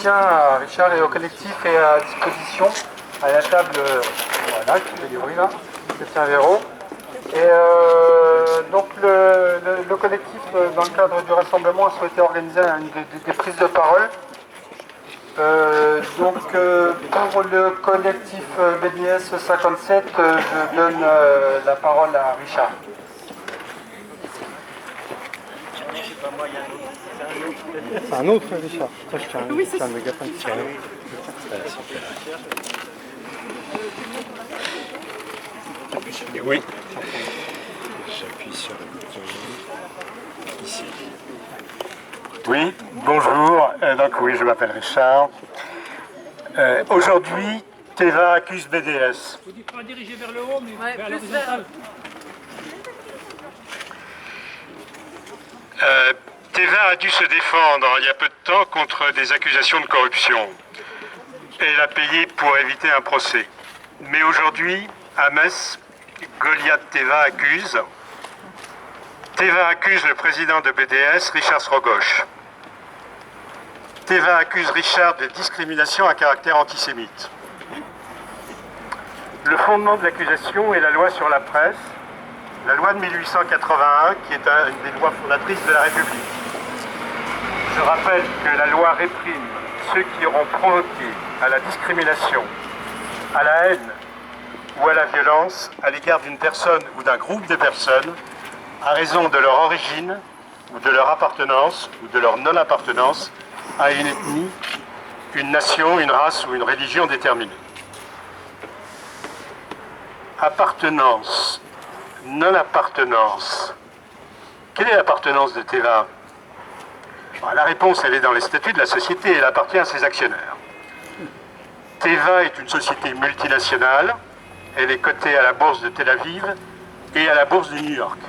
soutien à Richard et au collectif est à disposition à la table, voilà, qui fait du bruit là, Christian Véraud. Et donc le collectif, dans le cadre du rassemblement, a souhaité organiser des prises de parole. Pour le collectif BDS 57, je donne la parole à Richard. C'est un autre, Richard. Ça, je tiens un mégaphone. Oui. J'appuie sur le bouton ici. Oui, bonjour. Donc oui, je m'appelle Richard. Aujourd'hui, Teva accuse BDS. Il faut pas diriger vers le haut, mais vers l'horizontale. Teva a dû se défendre il y a peu de temps contre des accusations de corruption. Elle a payé pour éviter un procès. Mais aujourd'hui, à Metz, Goliath Teva accuse le président de BDS, Richard Srogosz. Teva accuse Richard de discrimination à caractère antisémite. Le fondement de l'accusation est la loi sur la presse, la loi de 1881, qui est une des lois fondatrices de la République. Je rappelle que la loi réprime ceux qui auront provoqué à la discrimination, à la haine ou à la violence à l'égard d'une personne ou d'un groupe de personnes à raison de leur origine ou de leur appartenance ou de leur non-appartenance à une ethnie, une nation, une race ou une religion déterminée. Appartenance, non-appartenance. Quelle est l'appartenance de Teva? La réponse, elle est dans les statuts de la société, elle appartient à ses actionnaires. Teva est une société multinationale, elle est cotée à la bourse de Tel Aviv et à la bourse de New York.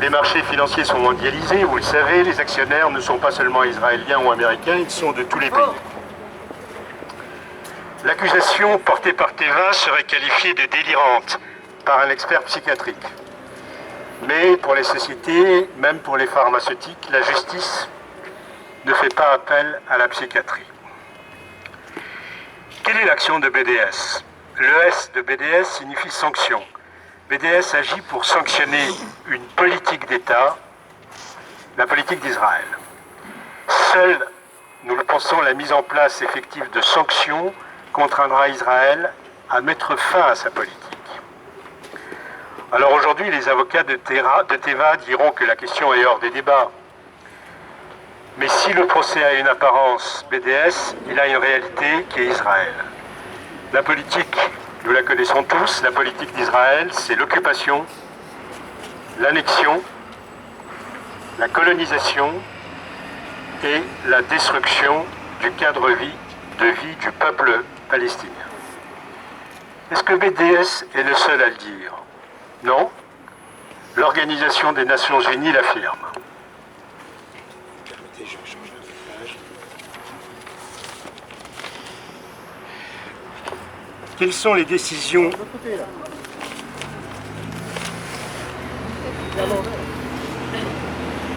Les marchés financiers sont mondialisés, vous le savez, les actionnaires ne sont pas seulement israéliens ou américains, ils sont de tous les pays. L'accusation portée par Teva serait qualifiée de délirante par un expert psychiatrique. Mais pour les sociétés, même pour les pharmaceutiques, la justice ne fait pas appel à la psychiatrie. Quelle est l'action de BDS? Le S de BDS signifie sanction. BDS agit pour sanctionner une politique d'État, la politique d'Israël. Seule, nous le pensons, la mise en place effective de sanctions contraindra Israël à mettre fin à sa politique. Alors aujourd'hui, les avocats de Teva diront que la question est hors des débats. Mais si le procès a une apparence BDS, il a une réalité qui est Israël. La politique, nous la connaissons tous, la politique d'Israël, c'est l'occupation, l'annexion, la colonisation et la destruction du cadre de vie du peuple palestinien. Est-ce que BDS est le seul à le dire? Non. L'Organisation des Nations Unies l'affirme. Permettez, je vais changer de page. Quelles sont les décisions